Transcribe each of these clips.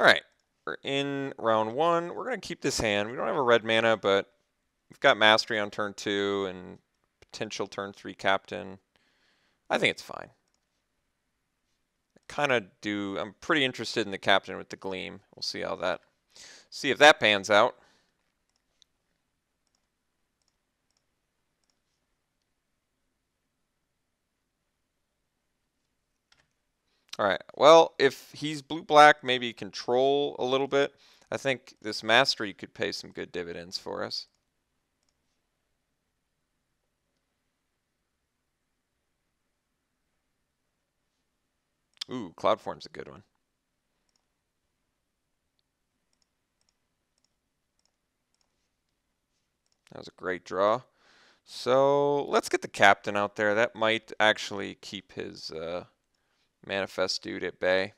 Alright, we're in round 1. We're going to keep this hand. We don't have a red mana, but we've got Mastery on turn 2 and potential turn 3 Captain. I think it's fine. I'm pretty interested in the Captain with the Gleam. We'll see if that pans out. Alright, well, if he's blue-black, maybe control a little bit. I think this Mastery could pay some good dividends for us. Ooh, Cloudform's a good one. That was a great draw. So let's get the Captain out there. That might actually keep his Manifest dude at bay.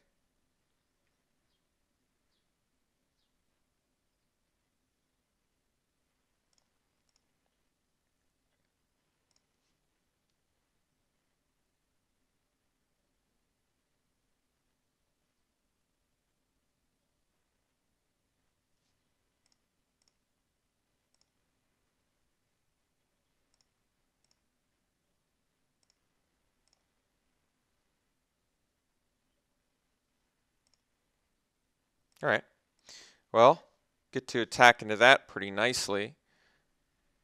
All right. Well, get to attack into that pretty nicely.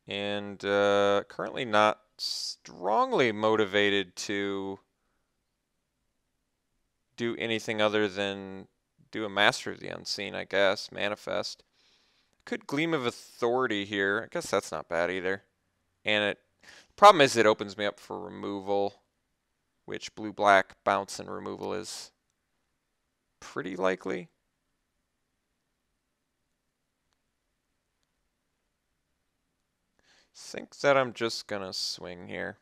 And currently not strongly motivated to do anything other than do a Master of the Unseen, I guess. Manifest. Could Gleam of Authority here. I guess that's not bad either. And problem is it opens me up for removal, which blue-black bounce and removal is pretty likely. Think that I'm just gonna swing here.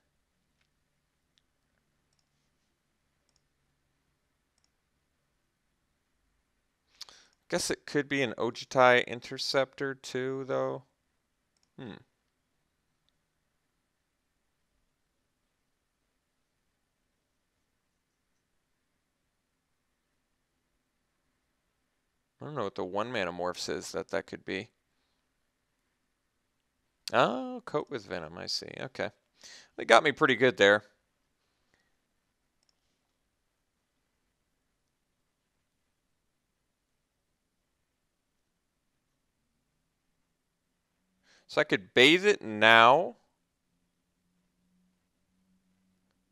Guess it could be an Ojitai Interceptor too, though. I don't know what the 1-mana morphs is that could be. Oh, Coat with Venom, I see. Okay. They got me pretty good there. So I could bathe it now.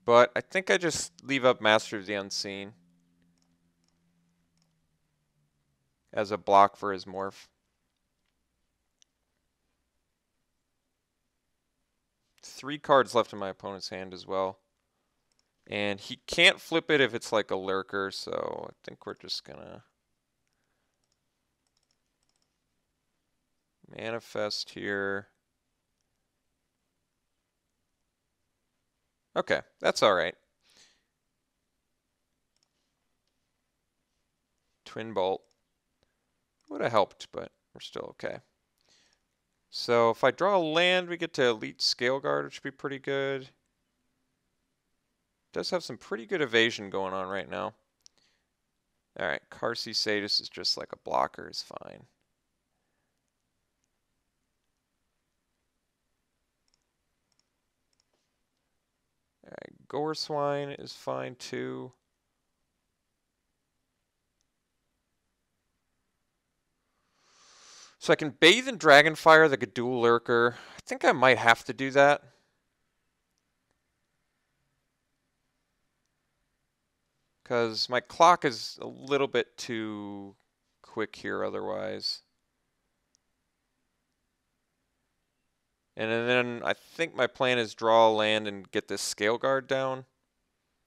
But I think I just leave up Master of the Unseen as a block for his morph. 3 cards left in my opponent's hand as well. And he can't flip it if it's like a lurker, so I think we're just gonna manifest here. Okay, that's all right. Twin Bolt would have helped, but we're still okay. So if I draw a land, we get to Elite Scale Guard, which would be pretty good. Does have some pretty good evasion going on right now. Alright, Karsi Sadis is just like a blocker, is fine. Alright, Gore Swine is fine too. So I can Bathe in Dragonfire like a dual lurker. I think I might have to do that. Because my clock is a little bit too quick here otherwise. And then I think my plan is draw a land and get this Scale Guard down.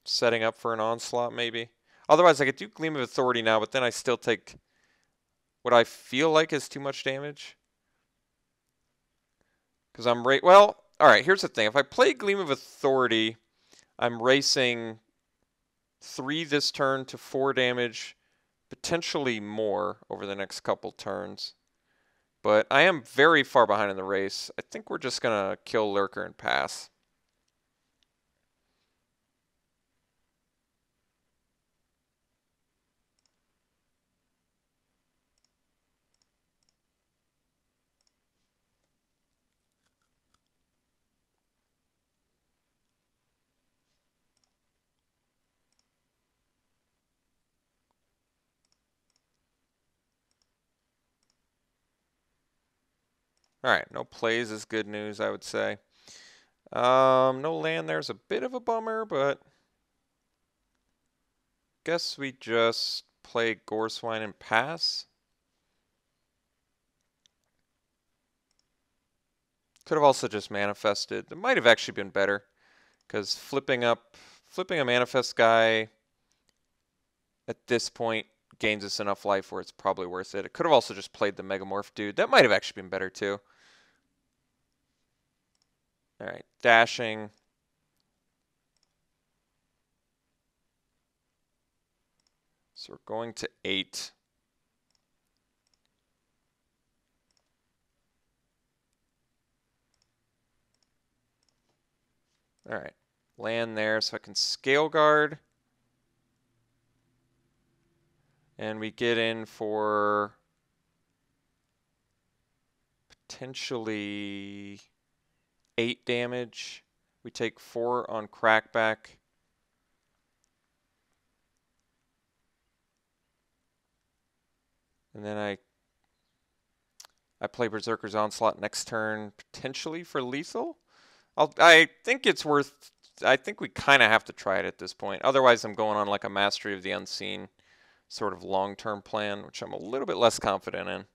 Setting up for an onslaught maybe. Otherwise I could do Gleam of Authority now, but then I still take what I feel like is too much damage. Because I'm well, alright, here's the thing. If I play Gleam of Authority, I'm racing 3 this turn to 4 damage, potentially more over the next couple turns. But I am very far behind in the race. I think we're just going to kill Lurker and pass. Alright, no plays is good news, I would say. No land there's a bit of a bummer, but guess we just play Goreswine and pass. Could have also just manifested. It might have actually been better, because flipping a manifest guy at this point gains us enough life where it's probably worth it. It could have also just played the Megamorph dude. That might have actually been better too. Alright, dashing. So we're going to 8. Alright, land there so I can scale guard. And we get in for potentially 8 damage. We take 4 on crackback. And then I play Berserker's Onslaught next turn, potentially for lethal. I think it's worth. I think we kind of have to try it at this point. Otherwise, I'm going on like a Mastery of the Unseen sort of long-term plan, which I'm a little bit less confident in.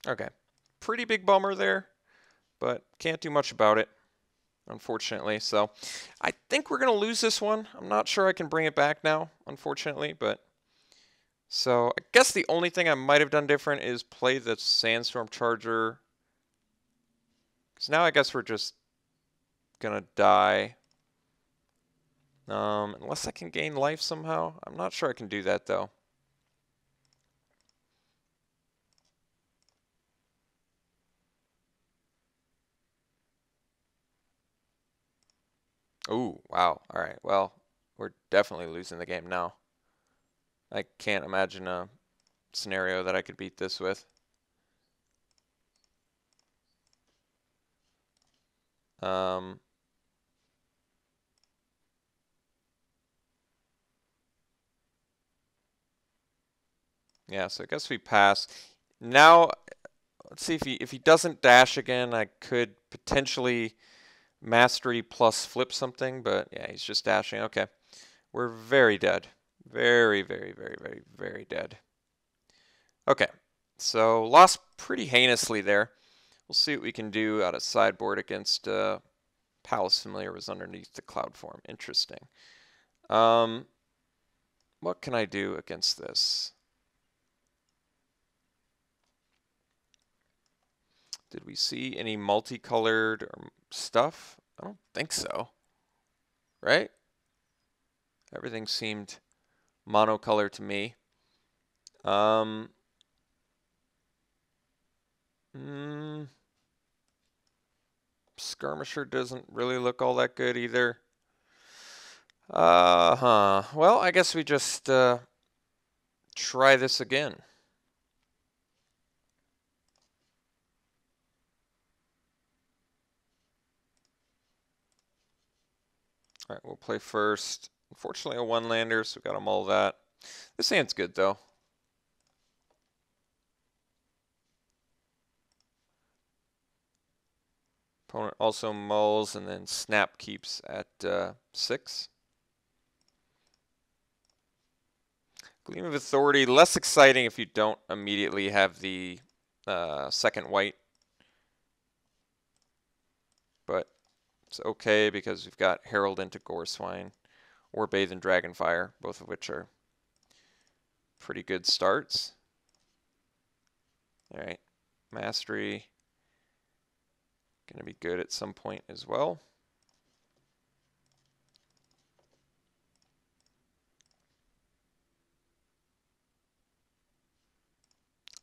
Okay, pretty big bummer there, but can't do much about it, unfortunately. So I think we're going to lose this one. I'm not sure I can bring it back now, unfortunately, but so I guess the only thing I might have done different is play the Sandstorm Charger, because now I guess we're just going to die. Unless I can gain life somehow. I'm not sure I can do that, though. Ooh, wow. All right. Well, we're definitely losing the game now. I can't imagine a scenario that I could beat this with. Um, yeah, so I guess we pass. Now, let's see if he doesn't dash again, I could potentially mastery plus flip something, but yeah, he's just dashing. Okay. We're very dead. Very, very, very, very, very dead. Okay. So lost pretty heinously there. We'll see what we can do out of sideboard against Palace Familiar was underneath the cloud form. Interesting. What can I do against this? Did we see any multicolored stuff? I don't think so. Right? Everything seemed monocolor to me. Skirmisher doesn't really look all that good either. Well, I guess we just try this again. All right, we'll play first. Unfortunately, a one-lander, so we got to mull that. This hand's good, though. Opponent also mulls, and then snap keeps at 6. Gleam of Authority, less exciting if you don't immediately have the second white. But it's okay because we've got Herald into Goreswine or Bathe in Dragonfire, both of which are pretty good starts. All right, Mastery, going to be good at some point as well.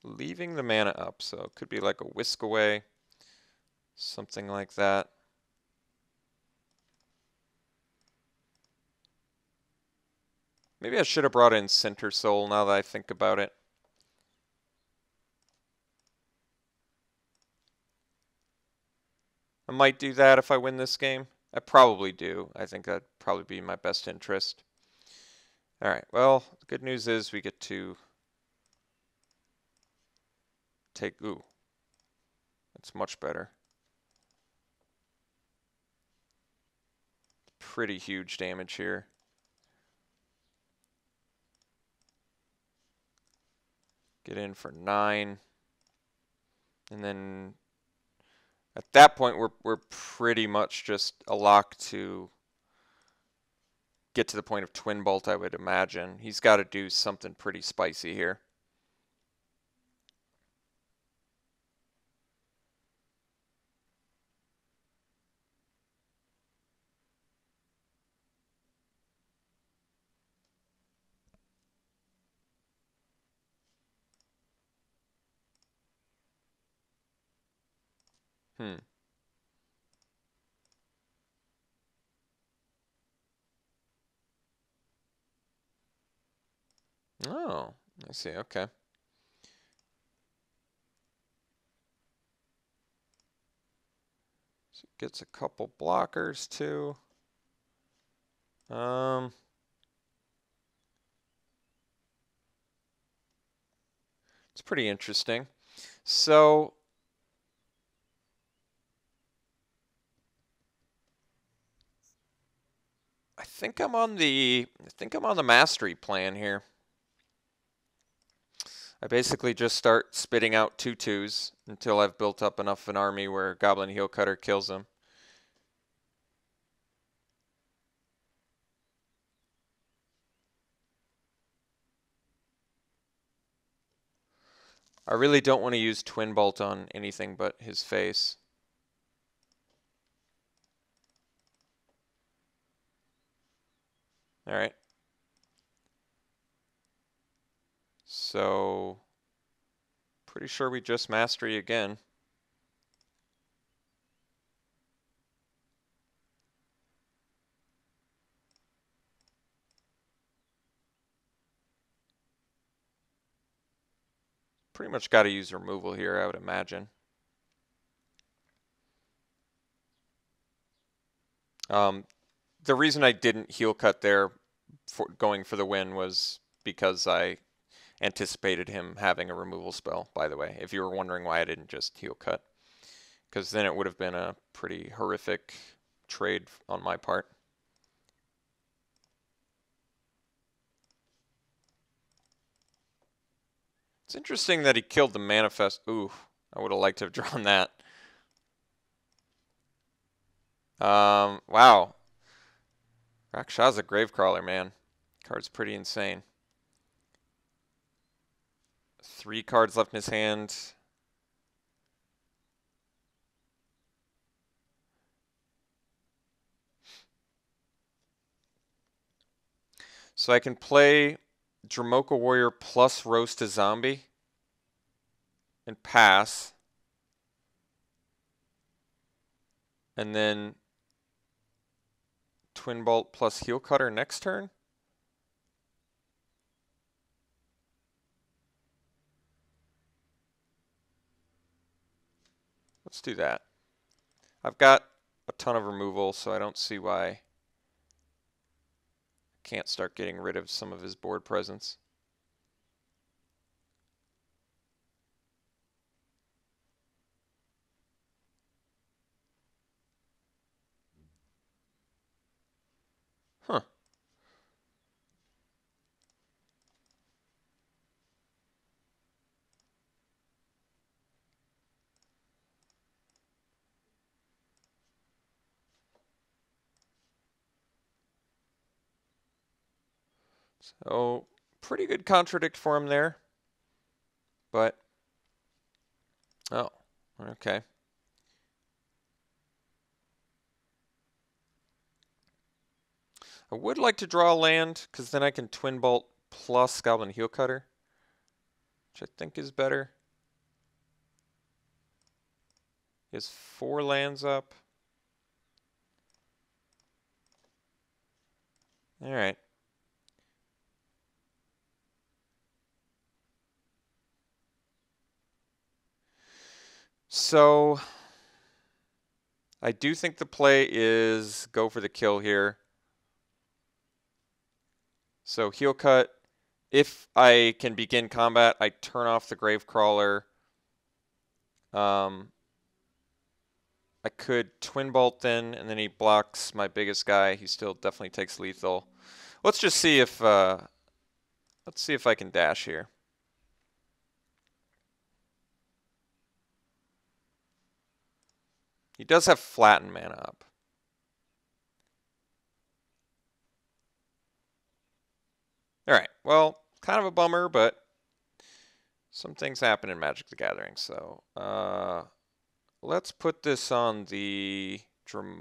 Leaving the mana up, so it could be like a Whisk Away, something like that. Maybe I should have brought in Center Soul now that I think about it. might do that if I win this game. I probably do. I think that'd probably be in my best interest. Alright, well, the good news is we get to take... Ooh. That's much better. Pretty huge damage here. Get in for 9. And then at that point, we're pretty much just a lock to get to the point of Twin Bolt, I would imagine. He's got to do something pretty spicy here. Hmm. Oh, I see. Okay. So it gets a couple blockers too. It's pretty interesting. So I think I'm on the mastery plan here. I basically just start spitting out 2/2s until I've built up enough of an army where Goblin Heel Cutter kills them. I really don't want to use Twin Bolt on anything but his face. Alright. So, pretty sure we just mastery again. Pretty much got to use removal here, I would imagine. The reason I didn't heel cut there for going for the win was because I anticipated him having a removal spell, by the way, if you were wondering why I didn't just heel cut. Because then it would have been a pretty horrific trade on my part. It's interesting that he killed the manifest. Ooh, I would have liked to have drawn that. Wow. Rakshasa Gravecrawler, man. Card's pretty insane. 3 cards left in his hand. So I can play Dramoka Warrior plus Roast a Zombie and pass. And then Twin Bolt plus Heel Cutter next turn. Let's do that. I've got a ton of removal, so I don't see why I can't start getting rid of some of his board presence. Huh. So, pretty good contradict for him there. But, oh, okay. I would like to draw a land, because then I can Twin Bolt plus Goblin Heel Cutter, which I think is better. He has 4 lands up. Alright. So, I do think the play is go for the kill here. So heel cut. If I can begin combat, I turn off the Gravecrawler. I could Twin Bolt then, and then he blocks my biggest guy. He still definitely takes lethal. Let's just see if let's see if I can dash here. He does have flatten mana up. Alright, well, kind of a bummer, but some things happen in Magic the Gathering, so let's put this on the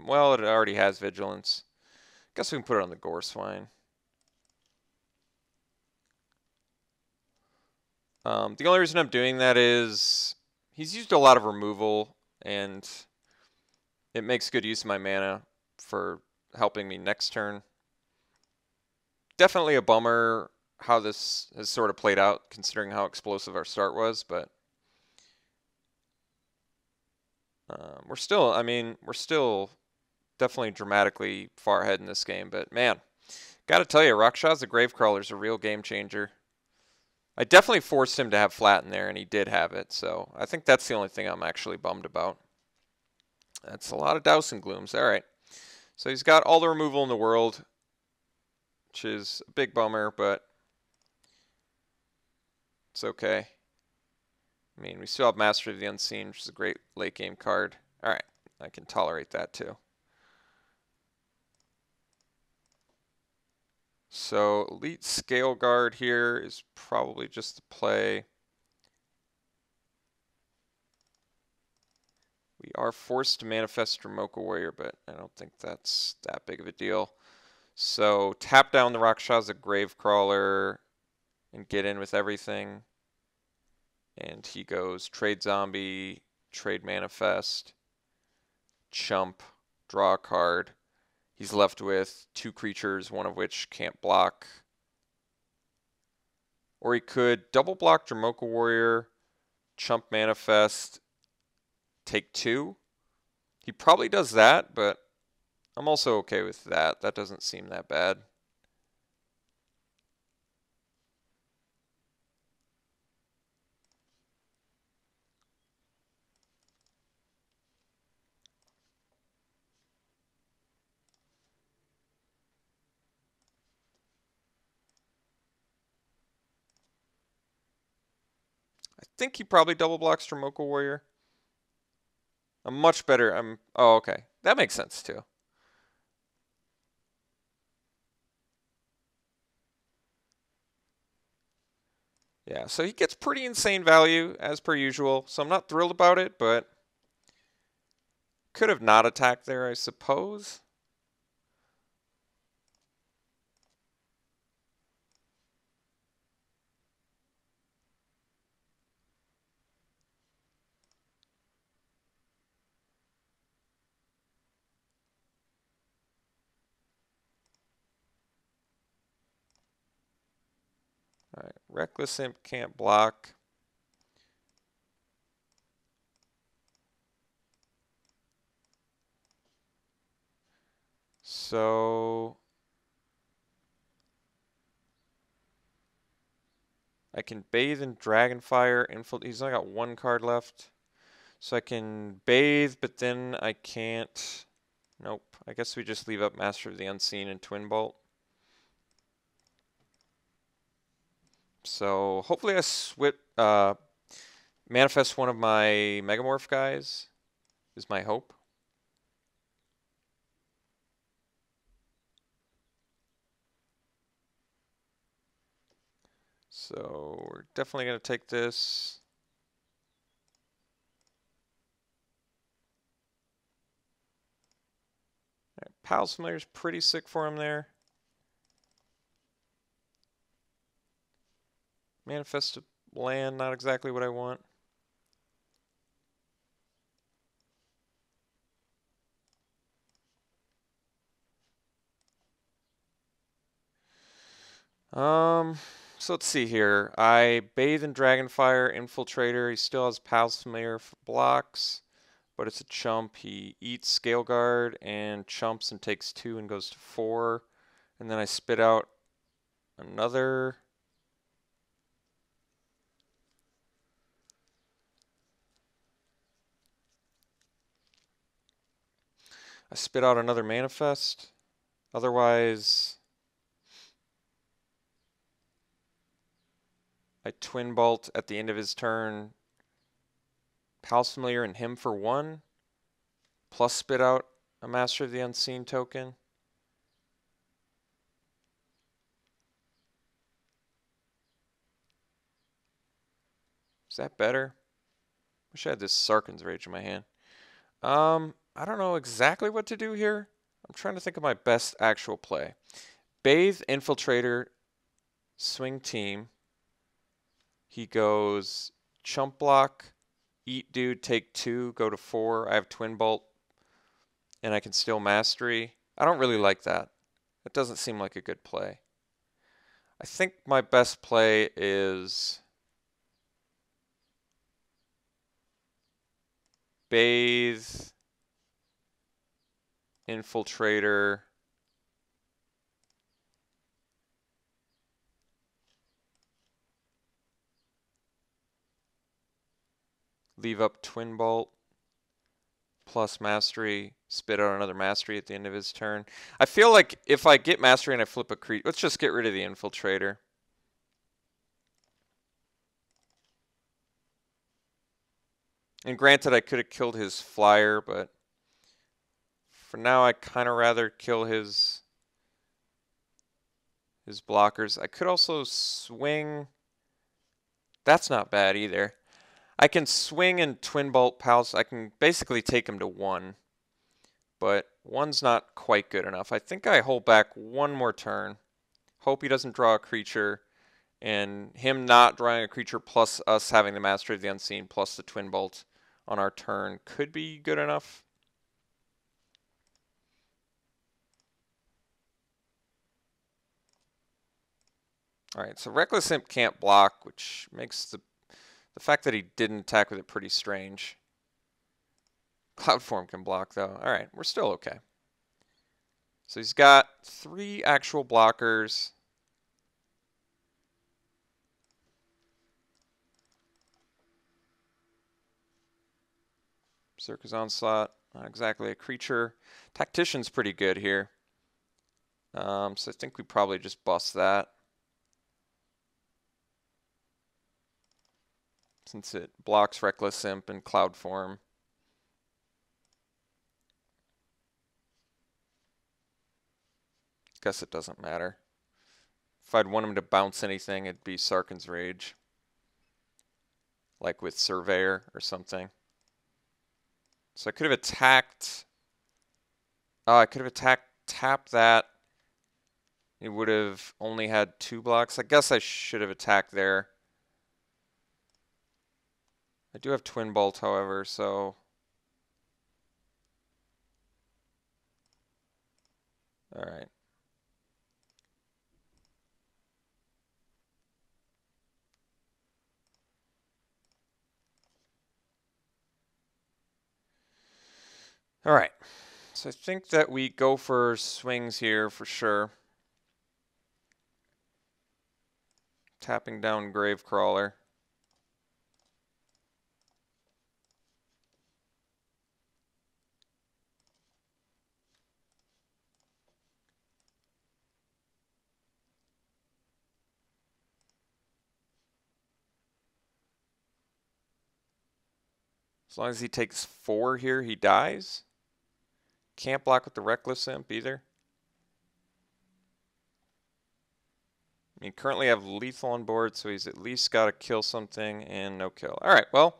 well, it already has Vigilance. Guess we can put it on the Gore Swine. The only reason I'm doing that is he's used a lot of removal, and it makes good use of my mana for helping me next turn. Definitely a bummer how this has sort of played out, considering how explosive our start was, but we're still definitely dramatically far ahead in this game, but man, gotta tell you, Rakshas the Gravecrawler's a real game changer. I definitely forced him to have flat in there, and he did have it, so I think that's the only thing I'm actually bummed about. That's a lot of Douse and Glooms. All right. So he's got all the removal in the world, which is a big bummer, but it's okay. I mean, we still have Master of the Unseen, which is a great late game card. All right. I can tolerate that too. So Elite Scale Guard here is probably just the play. We are forced to manifest Dromoka Warrior, but I don't think that's that big of a deal. So tap down the Rakshasa Gravecrawler and get in with everything. And he goes trade zombie, trade manifest, chump, draw a card. He's left with 2 creatures, one of which can't block. Or he could double block Dromoka Warrior, chump manifest, take 2. He probably does that, but I'm also okay with that. That doesn't seem that bad. I think he probably double blocks Dromoka Warrior. Oh, okay. That makes sense too. Yeah, so he gets pretty insane value as per usual, so I'm not thrilled about it, but could have not attacked there, I suppose. All right, Reckless Imp can't block. So I can Bathe in Dragonfire. He's only got 1 card left. So I can Bathe, but then I can't. Nope. I guess we just leave up Master of the Unseen and Twin Bolt. So hopefully I manifest one of my Megamorph guys, is my hope. So we're definitely going to take this. All right, Pal's Familiar is pretty sick for him there. Manifest a land, not exactly what I want. So let's see here. I Bathe in Dragonfire, Infiltrator. He still has Pal's Familiar for blocks. but it's a chump. He eats Scale Guard and chumps and takes 2 and goes to 4. And then I spit out another. I spit out another Manifest. Otherwise, I Twin Bolt at the end of his turn, Palace Familiar and him for 1, plus spit out a Master of the Unseen token. Is that better? Wish I had this Sarkhan's Rage in my hand. I don't know exactly what to do here. I'm trying to think of my best actual play. Bathe, Infiltrator, swing team. He goes chump block, eat dude, take 2, go to 4. I have Twin Bolt, and I can steal Mastery. I don't really like that. It doesn't seem like a good play. I think my best play is Bathe, Infiltrator, leave up Twin Bolt, plus Mastery, spit out another Mastery at the end of his turn. I feel like if I get Mastery and I flip a creature, let's just get rid of the Infiltrator. And granted, I could have killed his flyer, but for now, I kind of rather kill his blockers. I could also swing. That's not bad either. I can swing and Twin Bolt Palace. I can basically take him to 1, but 1's not quite good enough. I think I hold back 1 more turn. Hope he doesn't draw a creature, and him not drawing a creature plus us having the Master of the Unseen plus the Twin Bolt on our turn could be good enough. Alright, so Reckless Imp can't block, which makes the fact that he didn't attack with it pretty strange. Cloud Form can block, though. Alright, we're still okay. So he's got 3 actual blockers. Berserker's Onslaught, not exactly a creature. Tactician's pretty good here. So I think we probably just bust that, since it blocks Reckless Imp and Cloud Form. Guess it doesn't matter. If I'd want him to bounce anything, it'd be Sarkhan's Rage. Like with Surveyor or something. So I could have attacked. Oh, I could have attacked, tap that. It would have only had 2 blocks. I guess I should have attacked there. I do have Twin Bolt, however, so. Alright. Alright. So I think that we go for swings here for sure. Tapping down Gravecrawler. As long as he takes 4 here, he dies. Can't block with the Reckless Imp either. I mean, currently have lethal on board, so he's at least got to kill something and no kill. All right, well,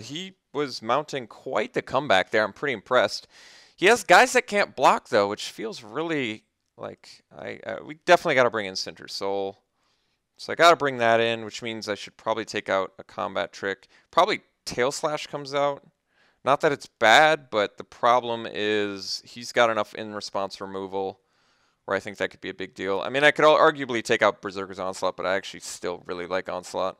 he was mounting quite the comeback there. I'm pretty impressed. He has guys that can't block, though, which feels really like we definitely got to bring in Center Soul. So I got to bring that in, which means I should probably take out a combat trick. Probably Tail Slash comes out. Not that it's bad, but the problem is he's got enough in-response removal where I think that could be a big deal. I mean, I could arguably take out Berserker's Onslaught, but I actually still really like Onslaught.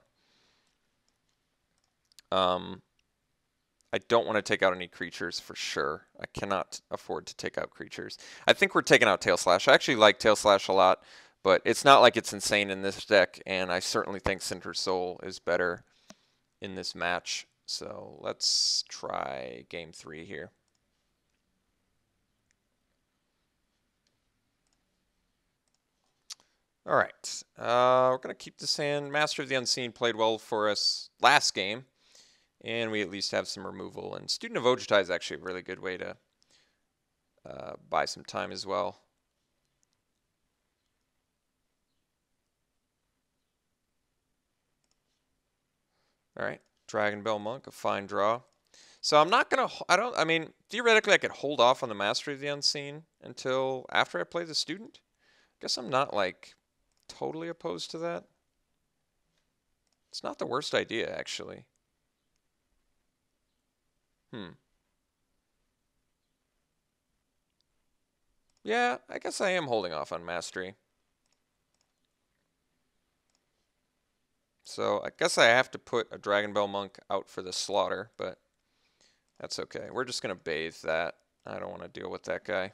I don't want to take out any creatures for sure. I cannot afford to take out creatures. I think we're taking out Tail Slash. I actually like Tail Slash a lot, but it's not like it's insane in this deck, and I certainly think Sinter Soul is better in this match. So let's try game 3 here. All right, we're going to keep this hand. Master of the Unseen played well for us last game, and we at least have some removal. And Student of Ojutai is actually a really good way to buy some time as well. All right, Dragon Bell Monk, a fine draw. So I'm not going to, I mean, theoretically I could hold off on the Master of the Unseen until after I play the Student. I guess I'm not like totally opposed to that. It's not the worst idea, actually. Yeah, I guess I am holding off on Mastery. So I guess I have to put a Dragon Bell Monk out for the slaughter, but that's okay. We're just going to bathe that. I don't want to deal with that guy.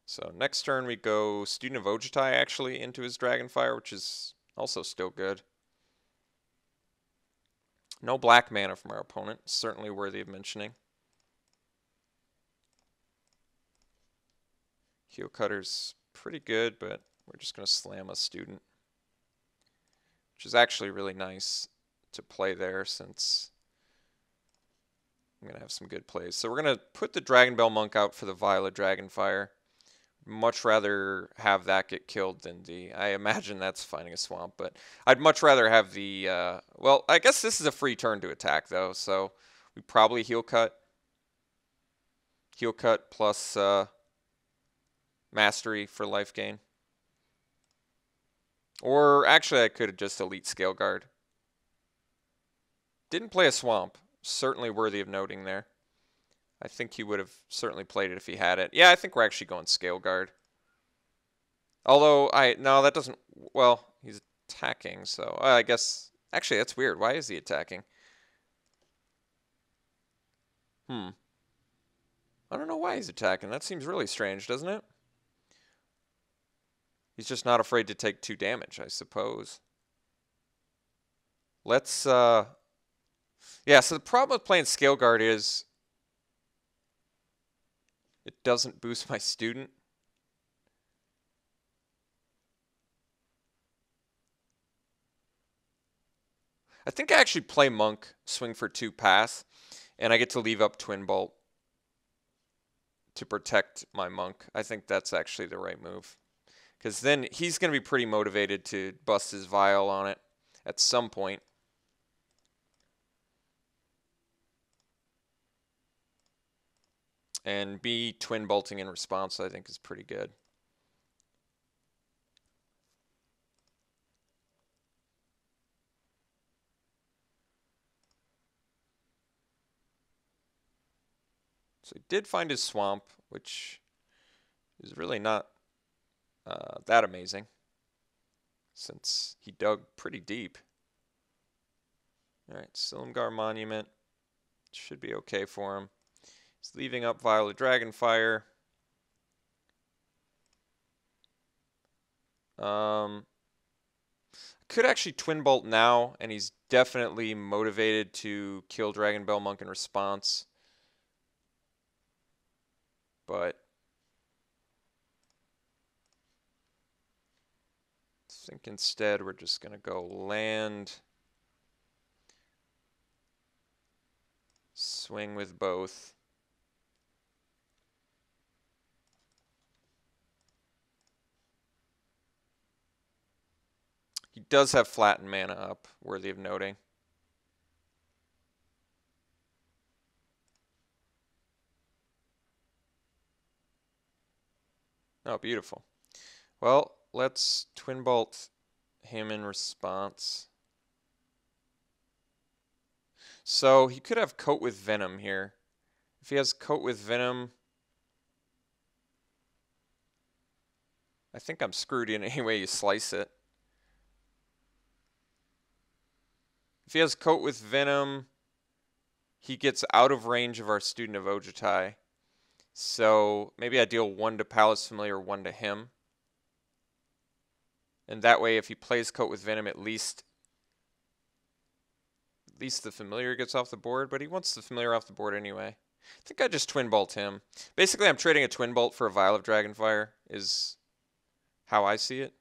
So next turn we go Student of Ojutai actually into his Dragonfire, which is also still good. No black mana from our opponent, certainly worthy of mentioning. Heel Cutter's pretty good, but we're just going to slam a Student, which is actually really nice to play there since I'm going to have some good plays. So we're going to put the Dragon Bell Monk out for the Violet Dragonfire. Much rather have that get killed than the, I imagine that's finding a swamp, but I'd much rather have the, well, I guess this is a free turn to attack though, so we probably Heel Cut plus Mastery for life gain. Or actually I could have just Elite Scale Guard. Didn't play a swamp, certainly worthy of noting there. I think he would have certainly played it if he had it. Yeah, I think we're actually going Scale Guard. Although, no, that doesn't, well, he's attacking, so I guess, actually, that's weird. Why is he attacking? I don't know why he's attacking. That seems really strange, doesn't it? He's just not afraid to take 2 damage, I suppose. Let's, yeah, so the problem with playing Scale Guard is it doesn't boost my Student. I think I actually play Monk, swing for 2, pass, and I get to leave up Twin Bolt to protect my Monk. I think that's actually the right move. Because then he's going to be pretty motivated to bust his Vial on it at some point. And B, Twin Bolting in response, I think is pretty good. So he did find his swamp, which is really not that amazing, since he dug pretty deep. All right, Silumgar Monument should be okay for him. He's leaving up Violet Dragonfire. Could actually Twin Bolt now, and he's definitely motivated to kill Dragon Bell Monk in response. But I think instead we're just going to go land, swing with both. He does have flattened mana up, worthy of noting. Oh, beautiful. Well, let's Twin Bolt him in response. So he could have Coat with Venom here. If he has Coat with Venom, I think I'm screwed in any way you slice it. If he has Coat with Venom, he gets out of range of our Student of Ojutai. So maybe I deal 1 to Palace Familiar, 1 to him. And that way, if he plays Coat with Venom, at least the Familiar gets off the board. But he wants the Familiar off the board anyway. I think I just Twin Bolt him. Basically, I'm trading a Twin Bolt for a Vial of Dragonfire is how I see it.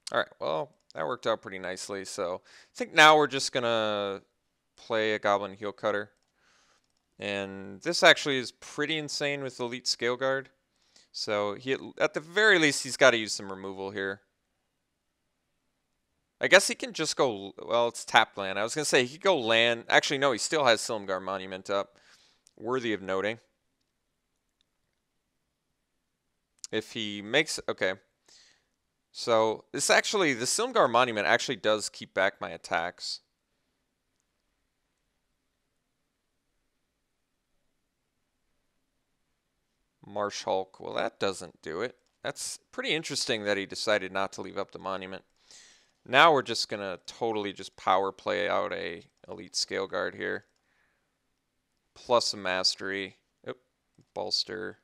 All right, well, that worked out pretty nicely. So I think now we're just going to play a Goblin Heel Cutter. And this actually is pretty insane with Elite Scale Guard. So he, at the very least, he's got to use some removal here. I guess he can just go, well, it's tapped land. I was going to say he could go land. Actually, no, he still has Silumgar Monument up. Worthy of noting. If he makes, okay. So this actually, the Silumgar Monument actually does keep back my attacks. Marsh Hulk, well, that doesn't do it. That's pretty interesting that he decided not to leave up the monument. Now we're just going to totally just power play out a Elite Scale Guard here. Plus a Mastery. Oop, bolster.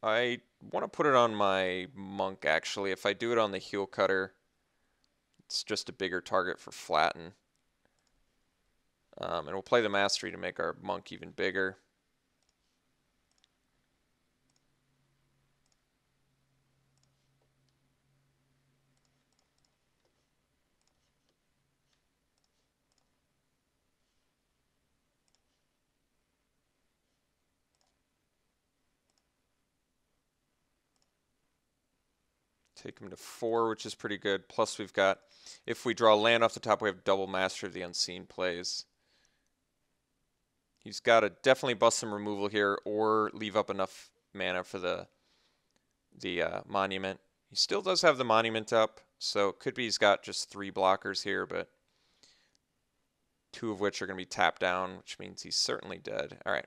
I want to put it on my Monk, actually. If I do it on the Heel Cutter, it's just a bigger target for Flatten. And we'll play the Mastery to make our Monk even bigger. Take him to 4, which is pretty good. Plus we've got, if we draw land off the top, we have double Master of the Unseen plays. He's got to definitely bust some removal here or leave up enough mana for the monument. He still does have the monument up, so it could be he's got just 3 blockers here, but 2 of which are going to be tapped down, which means he's certainly dead. All right.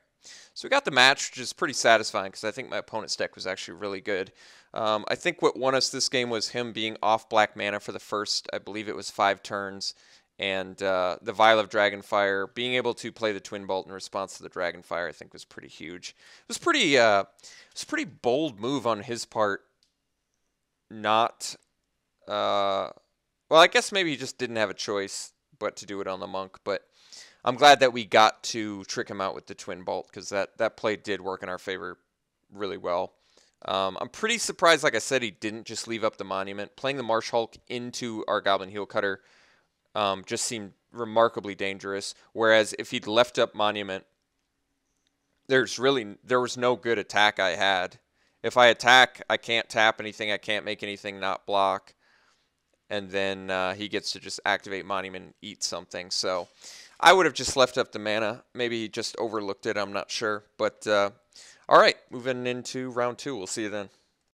So we got the match, which is pretty satisfying because I think my opponent's deck was actually really good. I think what won us this game was him being off black mana for the first, I believe it was 5 turns, and the Vial of Dragonfire, being able to play the Twin Bolt in response to the Dragonfire, I think was pretty huge. It was a pretty bold move on his part. Not, well, I guess maybe he just didn't have a choice but to do it on the Monk, but I'm glad that we got to trick him out with the Twin Bolt because that play did work in our favor really well. I'm pretty surprised, like I said, he didn't just leave up the monument. Playing the Marsh Hulk into our Goblin Heel Cutter just seemed remarkably dangerous, whereas if he'd left up monument, there was no good attack I had. If I attack, I can't tap anything, I can't make anything not block, and then he gets to just activate monument and eat something. So I would have just left up the mana. Maybe he just overlooked it. I'm not sure. But all right, moving into round 2. We'll see you then.